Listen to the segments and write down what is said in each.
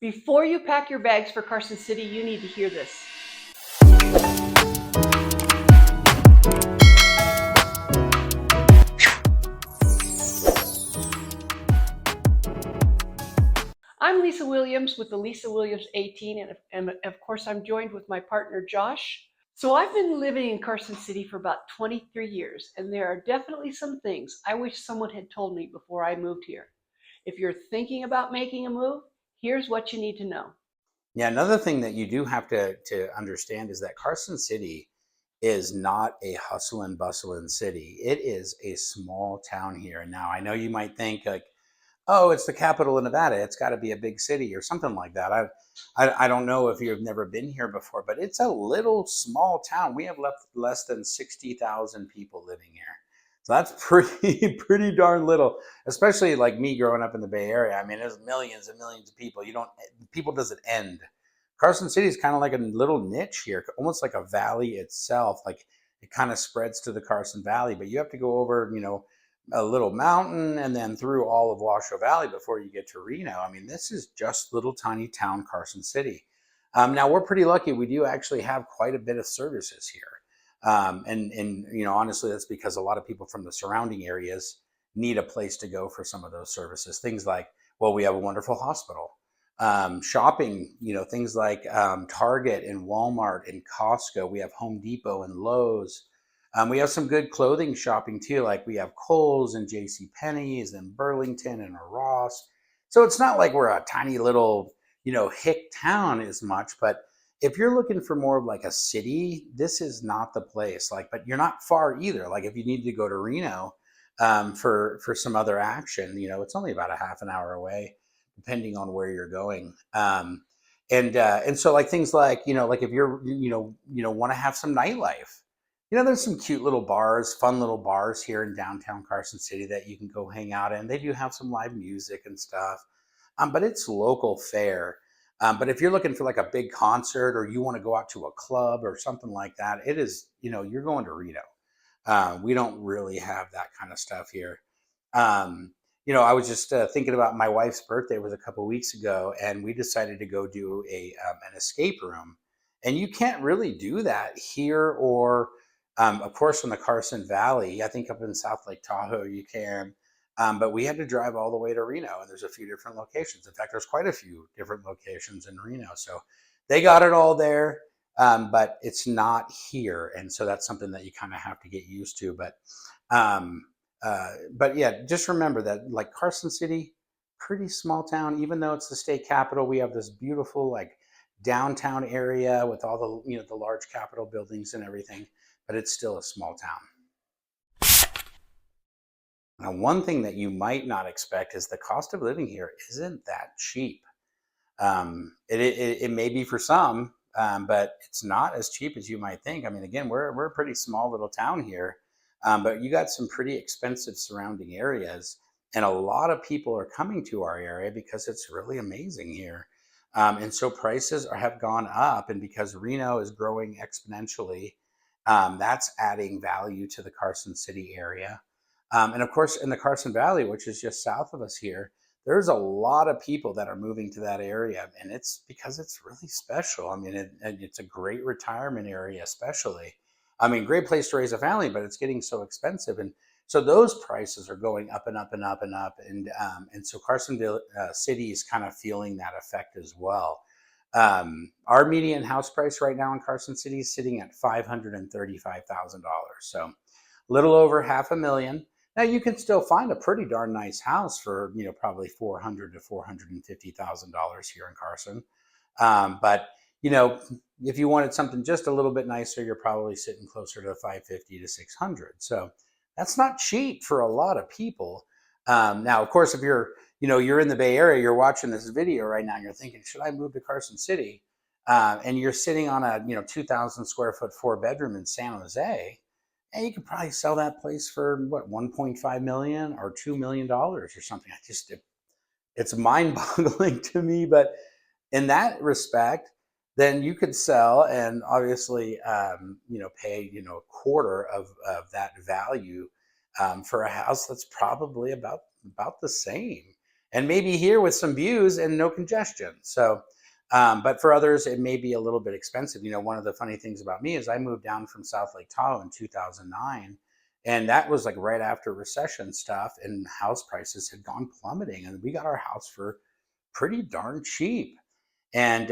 Before you pack your bags for Carson City, you need to hear this. I'm Lisa Williams with the Lisa Williams 18, and of course I'm joined with my partner Josh. So I've been living in Carson City for about 23 years, and there are definitely some things I wish someone had told me before I moved here. If you're thinking about making a move, here's what you need to know. Yeah, another thing that you do have to understand is that Carson City is not a hustle and bustle city. It is a small town here. And now I know you might think like, oh, it's the capital of Nevada. It's got to be a big city or something like that. I don't know if you've never been here before, but it's a little small town. We have less than 60,000 people living here. So that's pretty darn little, especially like me growing up in the Bay Area. I mean, there's millions and millions of people. People doesn't end. Carson City is kind of like a little niche here, almost like a valley itself. Like it kind of spreads to the Carson Valley, but you have to go over, a little mountain and then through all of Washoe Valley before you get to Reno. I mean, this is just little tiny town Carson City. Now we're pretty lucky. We do actually have quite a bit of services here. And honestly, that's because a lot of people from the surrounding areas need a place to go for some of those services. Things like, well, we have a wonderful hospital. Shopping, things like Target and Walmart and Costco. We have Home Depot and Lowe's. We have some good clothing shopping too, like we have Kohl's and J.C. Penney's and Burlington and a Ross. So it's not like we're a tiny little, hick town as much, but if you're looking for more of like a city, this is not the place. Like, but you're not far either. Like if you need to go to Reno for some other action, it's only about a half an hour away, depending on where you're going. And so like things like like if you're want to have some nightlife, there's some cute little bars, fun little bars here in downtown Carson City that you can go hang out in. They do have some live music and stuff, but it's local fare. But if you're looking for like a big concert or you want to go out to a club or something like that, it is, you're going to Reno. We don't really have that kind of stuff here. I was just thinking about my wife's birthday was a couple weeks ago, and we decided to go do an escape room. And you can't really do that here or, of course, in the Carson Valley. I think up in South Lake Tahoe you can. But we had to drive all the way to Reno, and there's a few different locations. In fact, there's quite a few different locations in Reno. So they got it all there, but it's not here. And so that's something that you kind of have to get used to. But yeah, just remember that like Carson City, pretty small town, even though it's the state capital, we have this beautiful like downtown area with all the large Capitol buildings and everything, but it's still a small town. Now, one thing that you might not expect is the cost of living here isn't that cheap. It may be for some, but it's not as cheap as you might think. I mean, again, we're a pretty small little town here, but you got some pretty expensive surrounding areas, and a lot of people are coming to our area because it's really amazing here. And so prices have gone up, and because Reno is growing exponentially, that's adding value to the Carson City area. And of course, in the Carson Valley, which is just south of us here, there's a lot of people that are moving to that area, and it's because it's really special. I mean, it's a great retirement area, especially. I mean, great place to raise a family, but it's getting so expensive, and so those prices are going up and up and up and up, and so Carsonville City is kind of feeling that effect as well. Our median house price right now in Carson City is sitting at $535,000, so a little over $500,000. Now you can still find a pretty darn nice house for probably $400,000 to $450,000 here in Carson. But if you wanted something just a little bit nicer, you're probably sitting closer to 550 to 600. So that's not cheap for a lot of people. Now, of course, if you're in the Bay Area, you're watching this video right now, and you're thinking, should I move to Carson City? And you're sitting on a 2,000 square foot 4-bedroom in San Jose. And you could probably sell that place for what, 1.5 million or $2 million or something. It's mind boggling to me. But in that respect, then you could sell and obviously, pay, a quarter of that value for a house that's probably about the same. and maybe here with some views and no congestion. So, but for others, it may be a little bit expensive. One of the funny things about me is I moved down from South Lake Tahoe in 2009, and that was like right after recession stuff, and house prices had gone plummeting, and we got our house for pretty darn cheap. And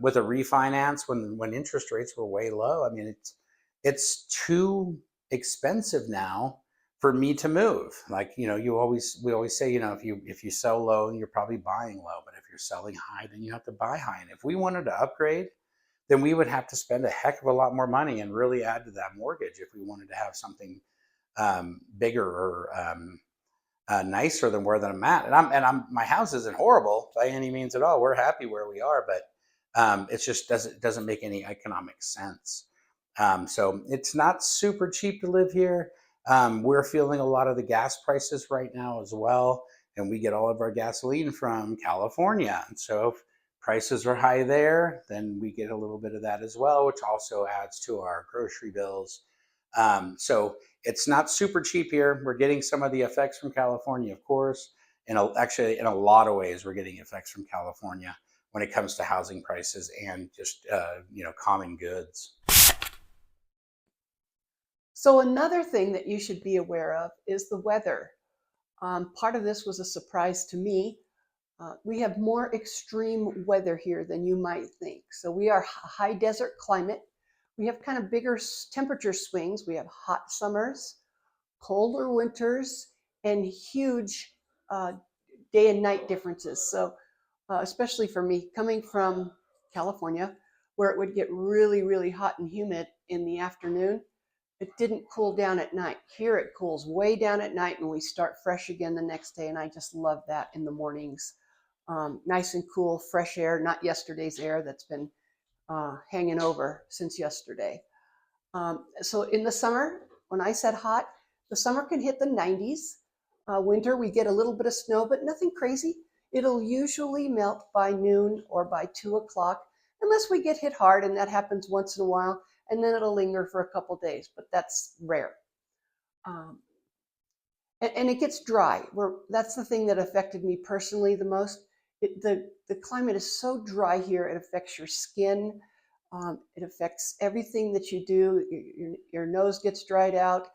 with a refinance, when interest rates were way low, I mean, it's too expensive now for me to move. Like, we always say, if you sell low, you're probably buying low, but if you're selling high, then you have to buy high. And if we wanted to upgrade, then we would have to spend a heck of a lot more money and really add to that mortgage if we wanted to have something bigger or nicer than where that I'm at. And my house isn't horrible by any means at all. We're happy where we are, but it just doesn't make any economic sense. So it's not super cheap to live here. We're feeling a lot of the gas prices right now as well, and we get all of our gasoline from California. And so if prices are high there, then we get a little bit of that as well, which also adds to our grocery bills. So it's not super cheap here. We're getting some of the effects from California, of course. And actually, in a lot of ways, we're getting effects from California when it comes to housing prices and just common goods. So another thing that you should be aware of is the weather. Part of this was a surprise to me. We have more extreme weather here than you might think. So we are a high desert climate. We have kind of bigger temperature swings. We have hot summers, colder winters, and huge day and night differences. So especially for me, coming from California, where it would get really, really hot and humid in the afternoon, it didn't cool down at night. Here it cools way down at night and we start fresh again the next day. And I just love that in the mornings. Nice and cool, fresh air, not yesterday's air that's been hanging over since yesterday. So in the summer, when I said hot, the summer can hit the 90s. Winter, we get a little bit of snow, but nothing crazy. It'll usually melt by noon or by 2 o'clock, unless we get hit hard, and that happens once in a while, and then it'll linger for a couple days, but that's rare. And it gets dry. That's the thing that affected me personally the most. The climate is so dry here, it affects your skin. It affects everything that you do. Your nose gets dried out.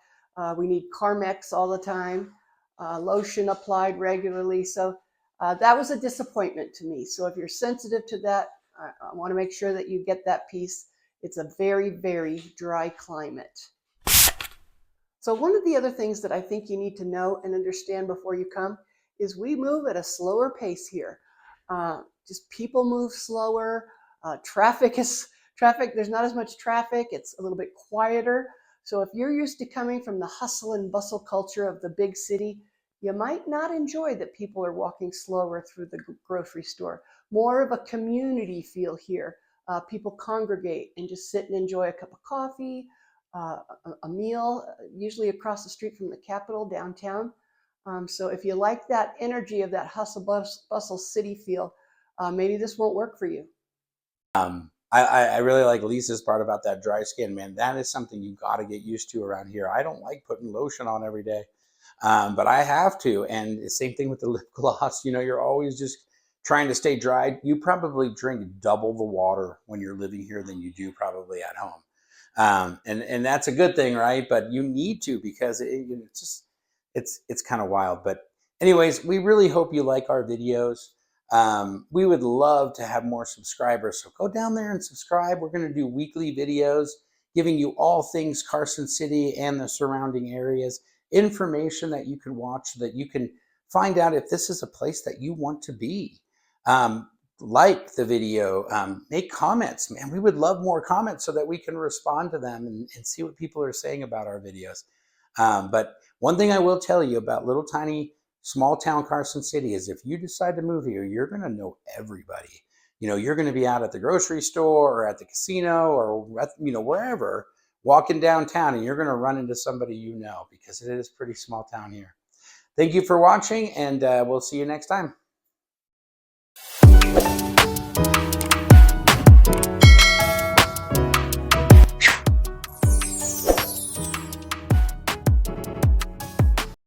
We need Carmex all the time, lotion applied regularly. So that was a disappointment to me. So if you're sensitive to that, I want to make sure that you get that piece. It's a very, very dry climate. So one of the other things that I think you need to know and understand before you come is we move at a slower pace here. Just people move slower. Traffic, there's not as much traffic. It's a little bit quieter. So if you're used to coming from the hustle and bustle culture of the big city, you might not enjoy that people are walking slower through the grocery store. More of a community feel here. People congregate and just sit and enjoy a cup of coffee, a meal, usually across the street from the Capitol downtown. So if you like that energy of that hustle bustle city feel, maybe this won't work for you. I really like Lisa's part about that dry skin, man. That is something you got to get used to around here. I don't like putting lotion on every day, but I have to. And the same thing with the lip gloss. You're always just trying to stay dry. You probably drink double the water when you're living here than you do probably at home. And that's a good thing, right? But you need to, because it's kind of wild. But anyways, we really hope you like our videos. We would love to have more subscribers, so go down there and subscribe. We're going to do weekly videos giving you all things Carson City and the surrounding areas, information that you can watch so that you can find out if this is a place that you want to be. Like the video, make comments, man. We would love more comments so that we can respond to them and see what people are saying about our videos. But one thing I will tell you about little tiny small town Carson City is if you decide to move here, you're going to know everybody. You're going to be out at the grocery store or at the casino or wherever, walking downtown, and you're going to run into somebody because it is a pretty small town here. Thank you for watching, and we'll see you next time.